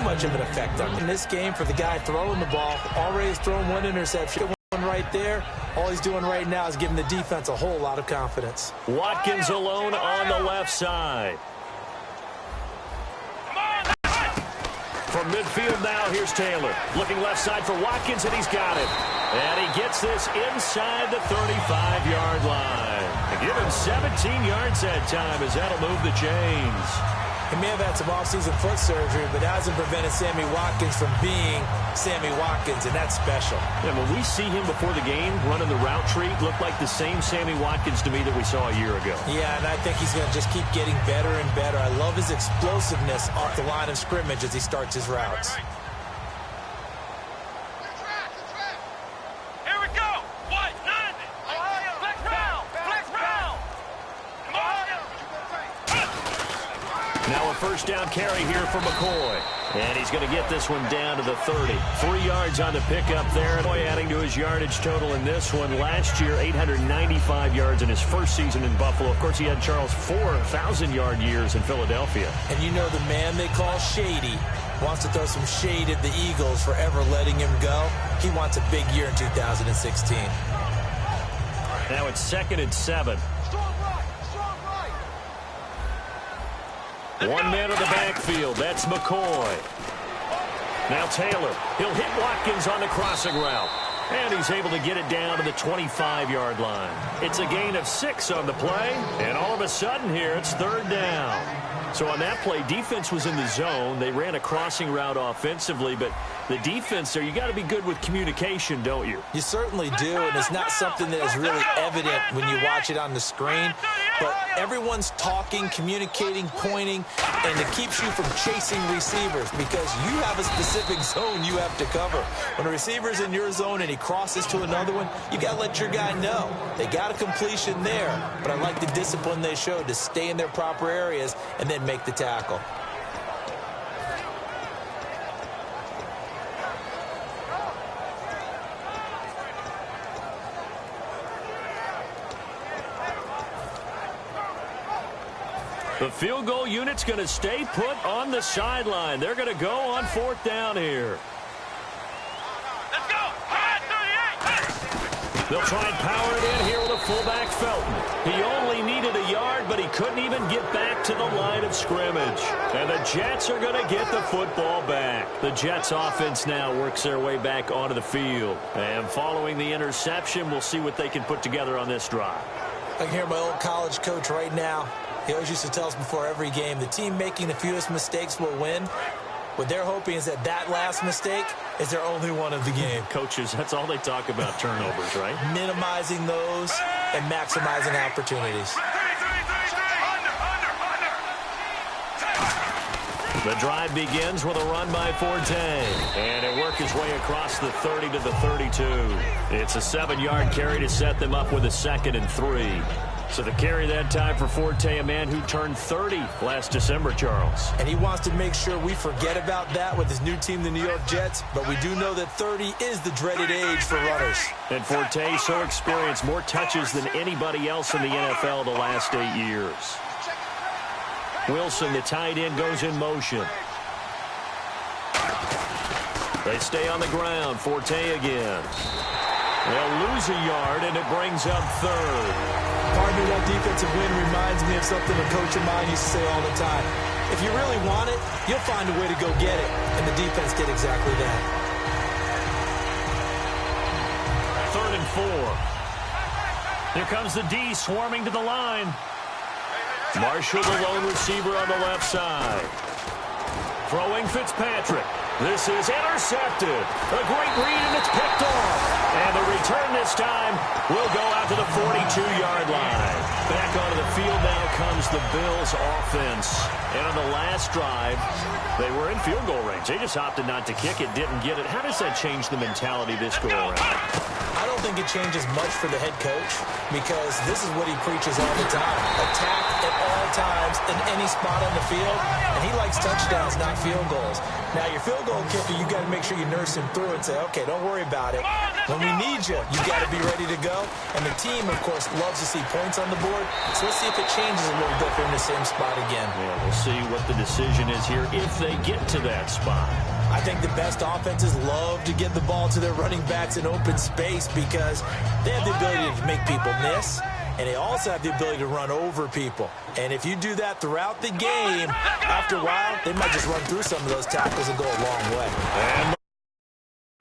much of an effect on him. In this game, for the guy throwing the ball, already has thrown one interception. Right there, all he's doing right now is giving the defense a whole lot of confidence. Watkins alone on the left side. From midfield now, here's Taylor. Looking left side for Watkins, and he's got it. And he gets this inside the 35-yard line. Give him 17 yards that time as that'll move the chains. He may have had some offseason foot surgery, but that hasn't prevented Sammy Watkins from being Sammy Watkins, and that's special. Yeah, when we see him before the game running the route tree, looked like the same Sammy Watkins to me that we saw a year ago. Yeah, and I think he's going to just keep getting better and better. I love his explosiveness off the line of scrimmage as he starts his routes. Now a first down carry here for McCoy. And he's going to get this one down to the 30. 3 yards on the pickup there. McCoy adding to his yardage total in this one. Last year, 895 yards in his first season in Buffalo. Of course, he had Charles 4,000-yard years in Philadelphia. And you know the man they call Shady wants to throw some shade at the Eagles for ever letting him go. He wants a big year in 2016. Now it's 2nd and 7. One man in the backfield. That's McCoy. Now Taylor. He'll hit Watkins on the crossing route. And he's able to get it down to the 25-yard line. It's a gain of 6 on the play. And all of a sudden here, it's 3rd down. So on that play, defense was in the zone. They ran a crossing route offensively, but the defense there, you got to be good with communication, don't you? You certainly do, and it's not something that is really evident when you watch it on the screen. But everyone's talking, communicating, pointing, and it keeps you from chasing receivers because you have a specific zone you have to cover. When a receiver's in your zone and he crosses to another one, you got to let your guy know. They got a completion there, but I like the discipline they showed to stay in their proper areas and then make the tackle. The field goal unit's going to stay put on the sideline. They're going to go on 4th down here. Let's go. They'll try and power it in here with a fullback, Felton. He only needed a yard, but he couldn't even get back to the line of scrimmage. And the Jets are going to get the football back. The Jets offense now works their way back onto the field. And following the interception, we'll see what they can put together on this drive. I can hear my old college coach right now. He always used to tell us before every game, the team making the fewest mistakes will win. What they're hoping is that that last mistake is their only one of the game. Coaches, that's all they talk about, turnovers, right? Minimizing those and maximizing opportunities. The drive begins with a run by Forte. And it worked his way across the 30 to the 32. It's a 7-yard carry to set them up with a 2nd and 3. So the carry that time for Forte, a man who turned 30 last December, Charles. And he wants to make sure we forget about that with his new team, the New York Jets. But we do know that 30 is the dreaded age for runners. And Forte so experienced, more touches than anybody else in the NFL the last 8 years. Wilson, the tight end, goes in motion. They stay on the ground. Forte again. They'll lose a yard, and it brings up 3rd. Pardon me, that defensive win reminds me of something a coach of mine used to say all the time. If you really want it, you'll find a way to go get it. And the defense did exactly that. 3rd and 4. Here comes the D swarming to the line. Marshall, the lone receiver on the left side. Throwing Fitzpatrick. This is intercepted. A great read, and it's picked off. And the return this time will go out to the 42-yard line. Back onto the field now comes the Bills offense. And on the last drive, they were in field goal range. They just opted not to kick it, didn't get it. How does that change the mentality this go around? I don't think it changes much for the head coach because this is what he preaches all the time. Attack at all times in any spot on the field, and he likes touchdowns, not field goals. Now, your field goal kicker, you got to make sure you nurse him through and say, okay, don't worry about it. When we need you, you got to be ready to go. And the team, of course, loves to see points on the board. board. So let's see if it changes a little bit if they're in the same spot again. Yeah, we'll see what the decision is here if they get to that spot. I think the best offenses love to get the ball to their running backs in open space because they have the ability to make people miss, and they also have the ability to run over people. And if you do that throughout the game, after a while, they might just run through some of those tackles and go a long way. And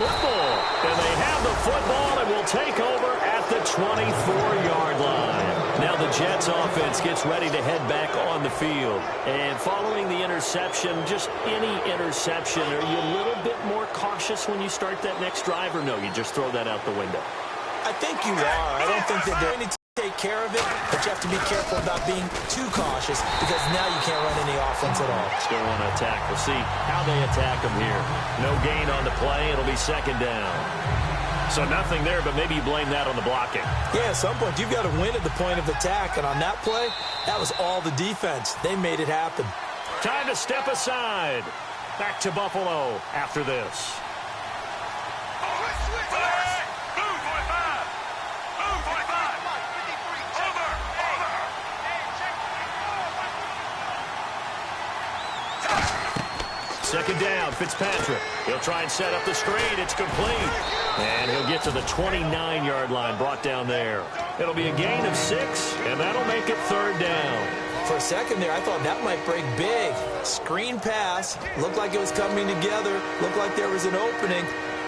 football. And they have the football and will take over at the 24-yard line. Now the Jets offense gets ready to head back on the field. And following the interception, just any interception, are you a little bit more cautious when you start that next drive, or no, you just throw that out the window? I think you are. I don't think that they're going to take care of it, but you have to be careful about being too cautious because now you can't run any offense at all. Still want to attack. We'll see how they attack them here. No gain on the play. It'll be second down. So nothing there, but maybe you blame that on the blocking. Yeah, at some point, you've got to win at the point of attack. And on that play, that was all the defense. They made it happen. Time to step aside. Back to Buffalo after this. Second down, Fitzpatrick. He'll try and set up the screen. It's complete. And he'll get to the 29-yard line, brought down there. It'll be a gain of 6, and that'll make it third down. For a second there, I thought that might break big. Screen pass. Looked like it was coming together. Looked like there was an opening.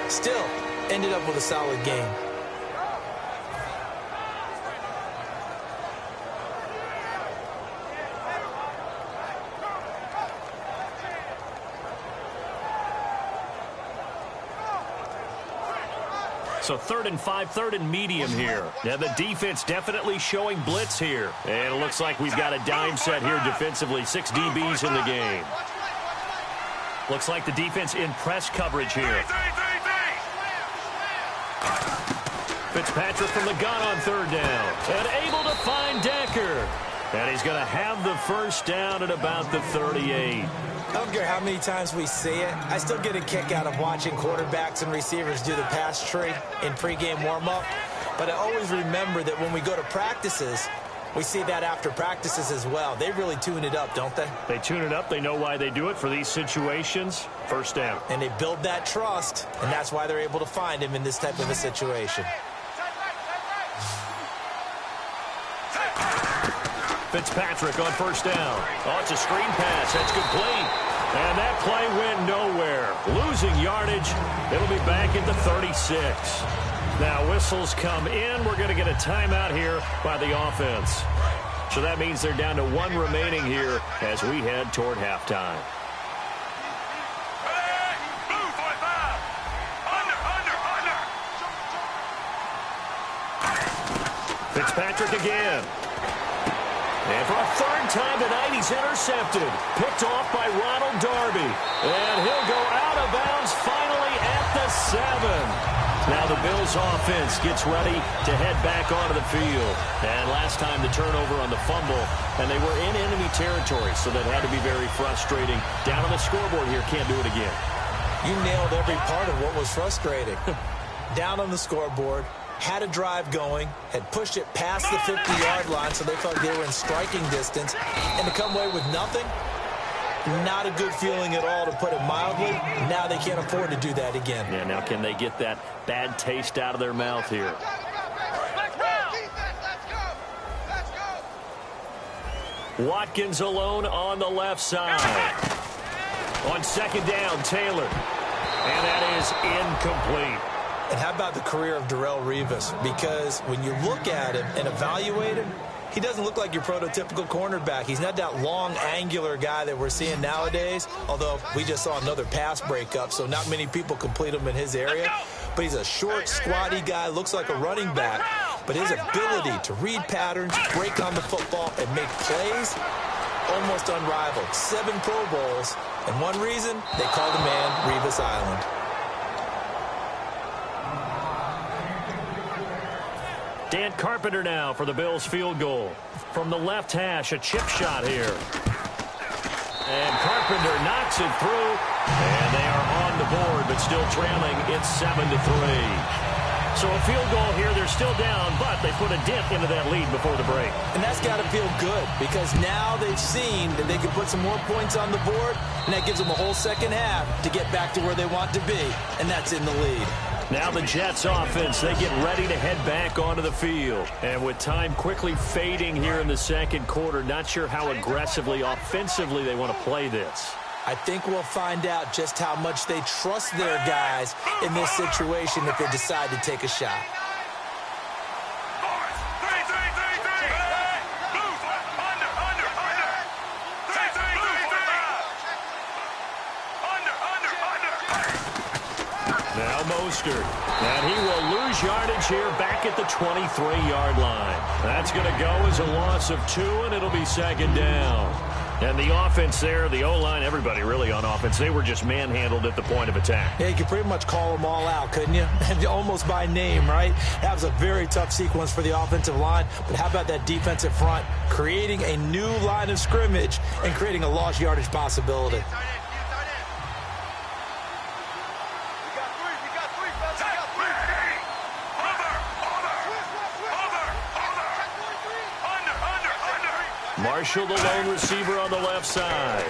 Still, ended up with a solid game. So 3rd and 5, 3rd and medium here. Now the defense definitely showing blitz here. And it looks like we've got a dime set here defensively. 6 DBs in the game. Looks like the defense in press coverage here. Fitzpatrick from the gun on 3rd down. And able to find Decker. And he's going to have the first down at about the 38. I don't care how many times we see it. I still get a kick out of watching quarterbacks and receivers do the pass tree in pregame warm-up. But I always remember that when we go to practices, we see that after practices as well. They really tune it up, don't they? They tune it up. They know why they do it for these situations. First down. And they build that trust, and that's why they're able to find him in this type of a situation. Fitzpatrick on first down. Oh, it's a screen pass. That's complete. And that play went nowhere. Losing yardage. It'll be back at the 36. Now whistles come in. We're going to get a timeout here by the offense. So that means they're down to 1 remaining here as we head toward halftime. Fitzpatrick again. And for a 3rd time tonight, he's intercepted. Picked off by Ronald Darby. And he'll go out of bounds finally at the 7. Now the Bills offense gets ready to head back onto the field. And last time the turnover on the fumble, and they were in enemy territory, so that had to be very frustrating. Down on the scoreboard here, can't do it again. You nailed every part of what was frustrating. Down on the scoreboard. Had a drive going, had pushed it past the 50-yard line, so they felt they were in striking distance, and to come away with nothing, not a good feeling at all, to put it mildly. Now they can't afford to do that again. Yeah, now can they get that bad taste out of their mouth here? Watkins alone on the left side. On 2nd down, Taylor. And that is incomplete. And how about the career of Darrelle Revis? Because when you look at him and evaluate him, he doesn't look like your prototypical cornerback. He's not that long, angular guy that we're seeing nowadays, although we just saw another pass breakup, so not many people complete him in his area. But he's a short, squatty guy, looks like a running back. But his ability to read patterns, break on the football, and make plays, almost unrivaled. 7 Pro Bowls, and one reason, they call the man Revis Island. Dan Carpenter now for the Bills field goal. From the left hash, a chip shot here. And Carpenter knocks it through. And they are on the board, but still trailing. It's 7-3. So a field goal here, they're still down, but they put a dent into that lead before the break. And that's got to feel good because now they've seen that they can put some more points on the board, and that gives them a whole second half to get back to where they want to be, and that's in the lead. Now the Jets offense, they get ready to head back onto the field. And with time quickly fading here in the second quarter, not sure how aggressively, offensively they want to play this. I think we'll find out just how much they trust their guys in this situation if they decide to take a shot. Now Mostert, and he will lose yardage here back at the 23-yard line. That's going to go as a loss of 2, and it'll be second down. And the offense there, the O-line, everybody really on offense, they were just manhandled at the point of attack. Yeah, you could pretty much call them all out, couldn't you? Almost by name, right? That was a very tough sequence for the offensive line. But how about that defensive front creating a new line of scrimmage and creating a lost yardage possibility? Marshall, the lone receiver on the left side.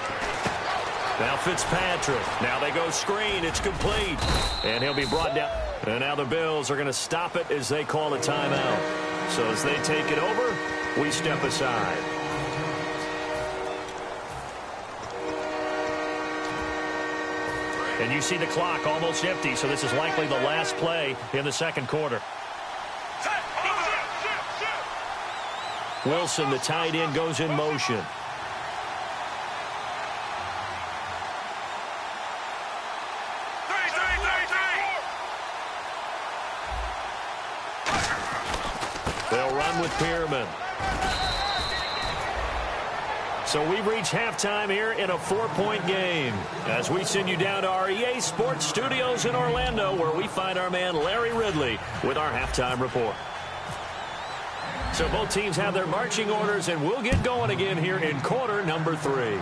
Now Fitzpatrick. Now they go screen. It's complete. And he'll be brought down. And now the Bills are going to stop it as they call a timeout. So as they take it over, we step aside. And you see the clock almost empty, so this is likely the last play in the second quarter. Wilson, the tight end, goes in motion. They'll run with Pearman. So we've reached halftime here in a 4-point game as we send you down to our EA Sports Studios in Orlando, where we find our man Larry Ridley with our halftime report. So both teams have their marching orders, and we'll get going again here in quarter number 3.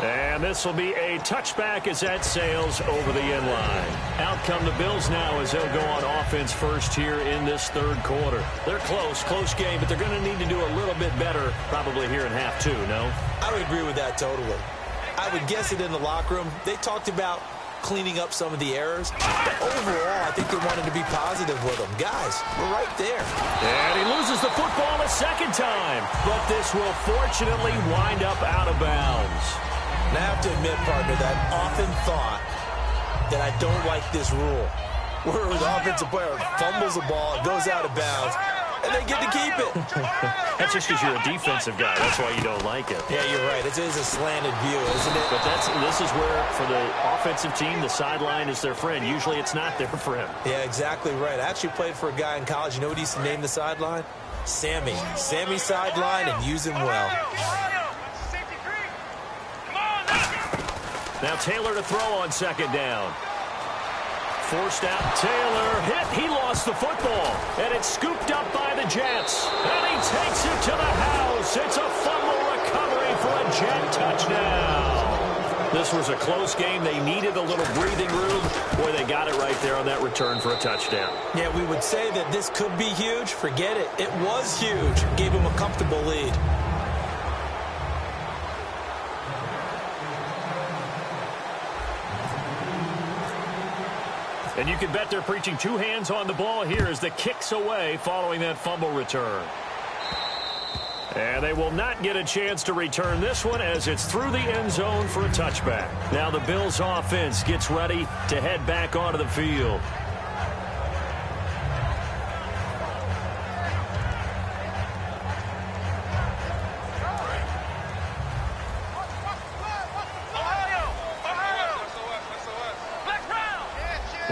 And this will be a touchback as that sails over the end line. Out come the Bills now as they'll go on offense first here in this third quarter. They're close game, but they're going to need to do a little bit better probably here in half 2, no? I would agree with that totally. I would guess it in the locker room. They talked about cleaning up some of the errors. But overall, I think they wanted to be positive with them. Guys, we're right there. And he loses the football a second time. But this will fortunately wind up out of bounds. And I have to admit, partner, that I often thought that I don't like this rule. Where the offensive player fumbles the ball, it goes out of bounds, and they get to keep it. That's just because you're a defensive guy. That's why you don't like it. Yeah, you're right. It is a slanted view, isn't it? But this is where, for the offensive team, the sideline is their friend. Usually it's not there for him. Yeah, exactly right. I actually played for a guy in college. You know what he used to name the sideline? Sammy. Sammy sideline, and use him well. Now Taylor to throw on second down. Forced out, Taylor hit. He lost the football, and it's scooped up by the Jets. And he takes it to the house. It's a fumble recovery for a Jet touchdown. This was a close game. They needed a little breathing room. Boy, they got it right there on that return for a touchdown. Yeah, we would say that this could be huge. Forget it. It was huge. Gave him a comfortable lead. And you can bet they're preaching 2 hands on the ball here as the kick's away following that fumble return. And they will not get a chance to return this one as it's through the end zone for a touchback. Now the Bills offense gets ready to head back onto the field.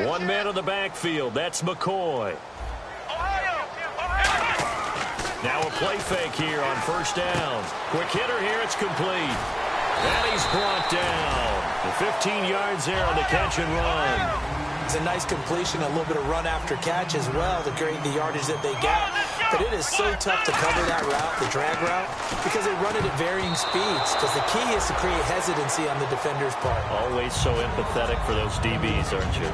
One man on the backfield. That's McCoy. Now a play fake here on first down. Quick hitter here. It's complete. And he's brought down. 15 yards there on the catch and run. It's a nice completion, a little bit of run after catch as well to create the yardage that they got. But it is so tough to cover that route, the drag route, because they run it at varying speeds. Because the key is to create hesitancy on the defender's part. Always so empathetic for those DBs, aren't you?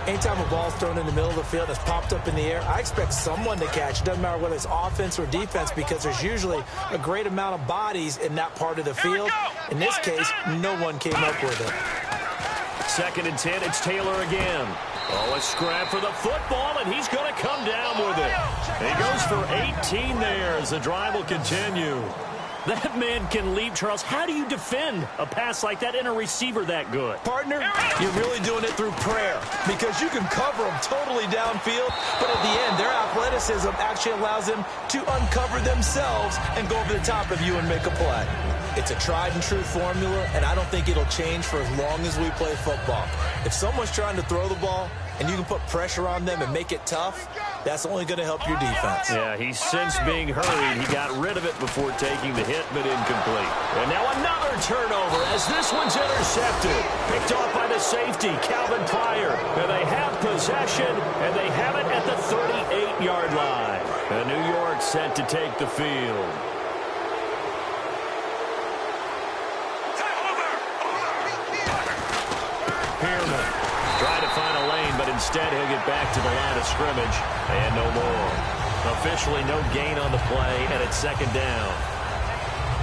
Anytime a ball's thrown in the middle of the field that's popped up in the air, I expect someone to catch. It doesn't matter whether it's offense or defense, because there's usually a great amount of bodies in that part of the field. In this case, no one came up with it. 2nd and 10, it's Taylor again. Oh, a scrap for the football, and he's going to come down with it. And he goes for 18 there as the drive will continue. That man can leap, Charles. How do you defend a pass like that in a receiver that good? Partner, you're really doing it through prayer, because you can cover them totally downfield, but at the end, their athleticism actually allows them to uncover themselves and go over the top of you and make a play. It's a tried and true formula, and I don't think it'll change for as long as we play football. If someone's trying to throw the ball and you can put pressure on them and make it tough, that's only going to help your defense. Yeah, he's since being hurried. He got rid of it before taking the hit, but incomplete. And now another turnover as this one's intercepted. Picked off by the safety, Calvin Pryor. And they have possession, and they have it at the 38-yard line. And New York set to take the field. Pearman trying to find a lane, but instead he'll get back to the line of scrimmage. And no more. Officially no gain on the play, and it's 2nd down.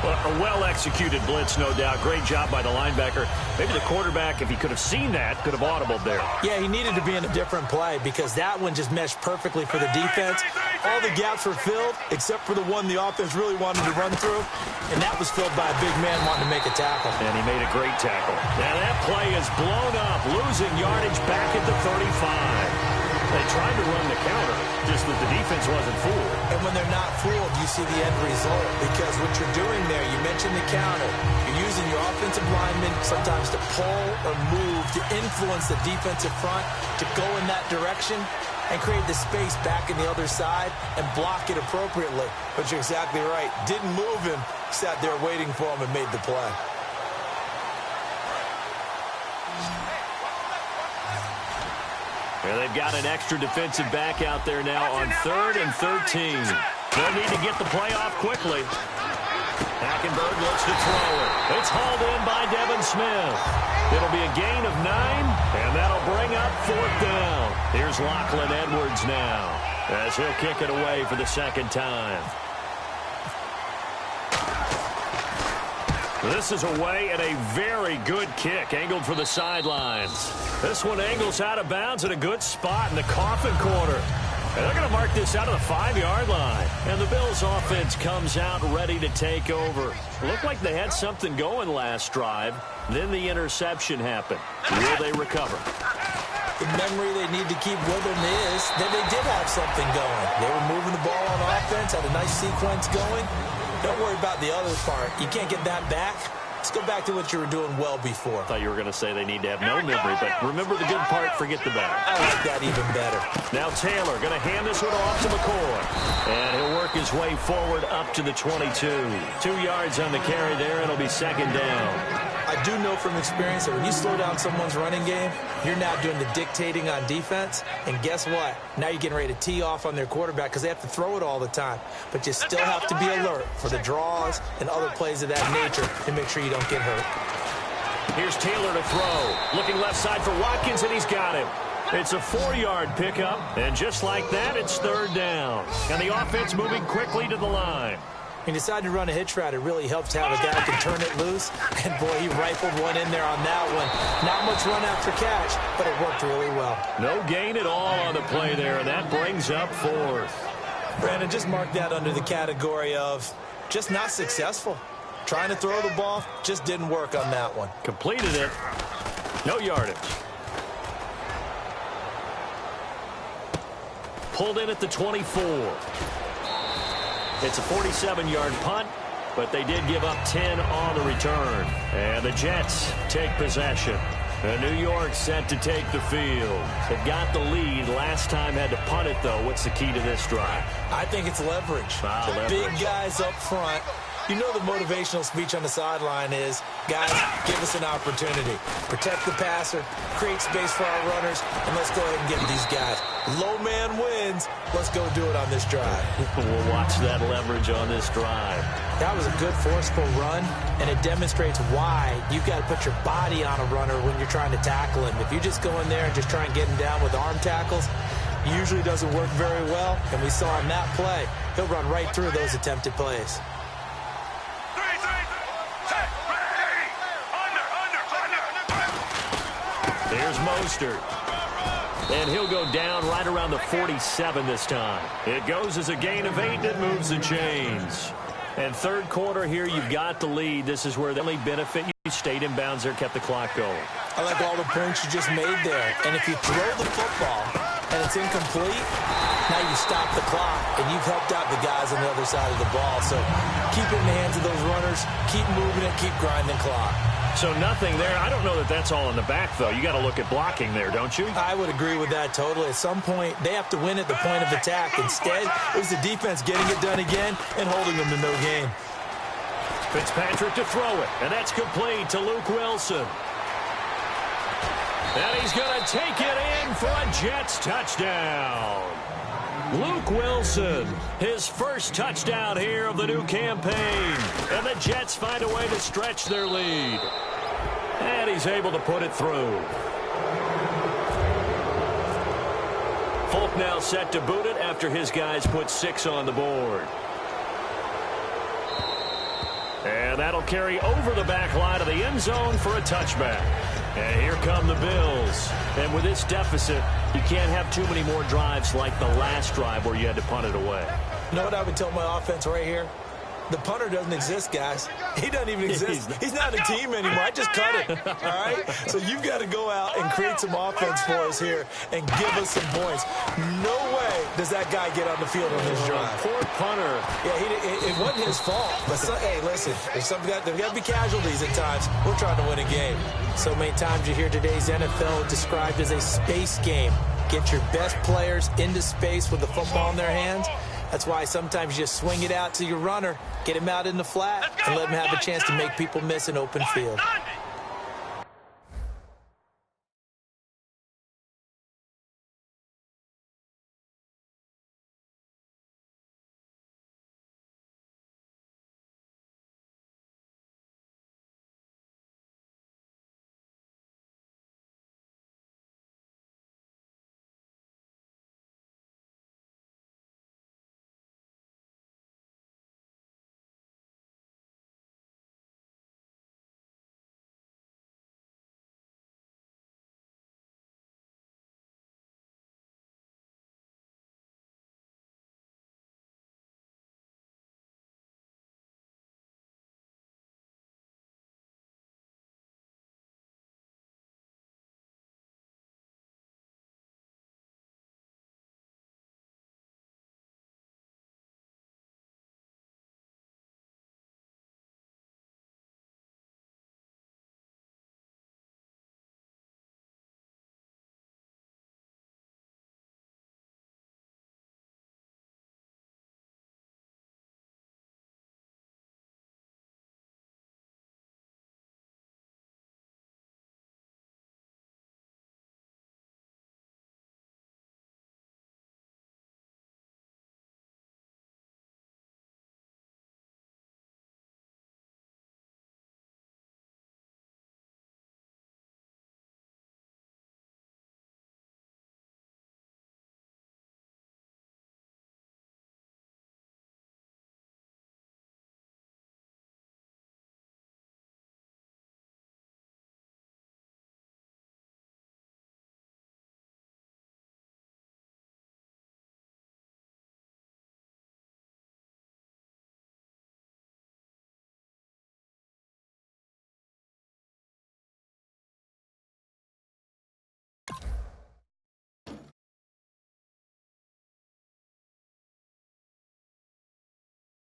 Well, a well-executed blitz, no doubt. Great job by the linebacker. Maybe the quarterback, if he could have seen that, could have audibled there. Yeah, he needed to be in a different play, because that one just meshed perfectly for the defense. All the gaps were filled, except for the one the offense really wanted to run through, and that was filled by a big man wanting to make a tackle. And he made a great tackle. Now that play is blown up, losing yardage back at the 35. They tried to run the counter, just that the defense wasn't fooled. And when they're not fooled, you see the end result, because what you're doing there, you mentioned the counter. You're using your offensive linemen sometimes to pull or move, to influence the defensive front, to go in that direction and create the space back in the other side and block it appropriately. But you're exactly right. Didn't move him, sat there waiting for him and made the play. Well, they've got an extra defensive back out there now on 3rd and 13. They'll need to get the play off quickly. Hackenberg looks to throw it. It's hauled in by Devin Smith. It'll be a gain of 9, and that'll bring up 4th down. Here's Lachlan Edwards now, as he'll kick it away for the 2nd time. This is away and a very good kick, angled for the sidelines. This one angles out of bounds at a good spot in the coffin corner. And they're going to mark this out of the 5-yard line. And the Bills offense comes out ready to take over. Looked like they had something going last drive. Then the interception happened. Will they recover? The memory they need to keep with them is that they did have something going. They were moving the ball on offense, had a nice sequence going. Don't worry about the other part. You can't get that back. Let's go back to what you were doing well before. I thought you were going to say they need to have no memory, but remember the good part, forget the bad. I like that even better. Now Taylor going to hand this one off to McCoy. And he'll work his way forward up to the 22. 2 yards on the carry there, and it'll be 2nd down. I do know from experience that when you slow down someone's running game, you're now doing the dictating on defense. And guess what? Now you're getting ready to tee off on their quarterback because they have to throw it all the time. But you still have to be alert for the draws and other plays of that nature to make sure you don't get hurt. Here's Taylor to throw. Looking left side for Watkins, and he's got him. It's a 4-yard pickup, and just like that, it's 3rd down. And the offense moving quickly to the line. He decided to run a hitch route. It really helps to have a guy who can turn it loose. And, boy, he rifled one in there on that one. Not much run after catch, but it worked really well. No gain at all on the play there, and that brings up 4th. Brandon, just mark that under the category of just not successful. Trying to throw the ball just didn't work on that one. Completed it. No yardage. Pulled in at the 24. It's a 47-yard punt, but they did give up 10 on the return. And the Jets take possession. And New York set to take the field. They've got the lead. Last time had to punt it, though. What's the key to this drive? I think it's leverage. The big guys up front. You know the motivational speech on the sideline is, guys, give us an opportunity. Protect the passer, create space for our runners, and let's go ahead and get these guys. Low man wins. Let's go do it on this drive. We'll watch that leverage on this drive. That was a good forceful run, and it demonstrates why you've got to put your body on a runner when you're trying to tackle him. If you just go in there and just try and get him down with arm tackles, usually doesn't work very well, and we saw in that play, he'll run right through those attempted plays. Here's Mostert. And he'll go down right around the 47 this time. It goes as a gain of 8, and it moves the chains. And third quarter here, you've got the lead. This is where the only benefit you stayed in bounds there, kept the clock going. I like all the points you just made there. And if you throw the football and it's incomplete, now you stop the clock, and you've helped out the guys on the other side of the ball. So keep it in the hands of those runners, keep moving it, keep grinding clock. So nothing there. I don't know that that's all in the back, though. You got to look at blocking there, don't you? I would agree with that totally. At some point, they have to win at the point of attack. Instead, it was the defense getting it done again and holding them to no gain. Fitzpatrick to throw it, and that's complete to Luke Wilson. And he's going to take it in for a Jets touchdown. Luke Wilson, his first touchdown here of the new campaign. And the Jets find a way to stretch their lead. And he's able to put it through. Folk now set to boot it after his guys put 6 on the board. And that'll carry over the back line of the end zone for a touchback. And here come the Bills. And with this deficit, you can't have too many more drives like the last drive where you had to punt it away. You know what I would tell my offense right here? The punter doesn't exist, guys. He doesn't even exist. He's not a team anymore. I just cut it, all right? So you've got to go out and create some offense for us here and give us some points. No way does that guy get on the field on this drive. Poor punter. Yeah, it wasn't his fault. But, hey, listen, there's got to be casualties at times. We're trying to win a game. So many times you hear today's NFL described as a space game. Get your best players into space with the football in their hands. That's why sometimes you just swing it out to your runner, get him out in the flat, and let him have a chance to make people miss an open field.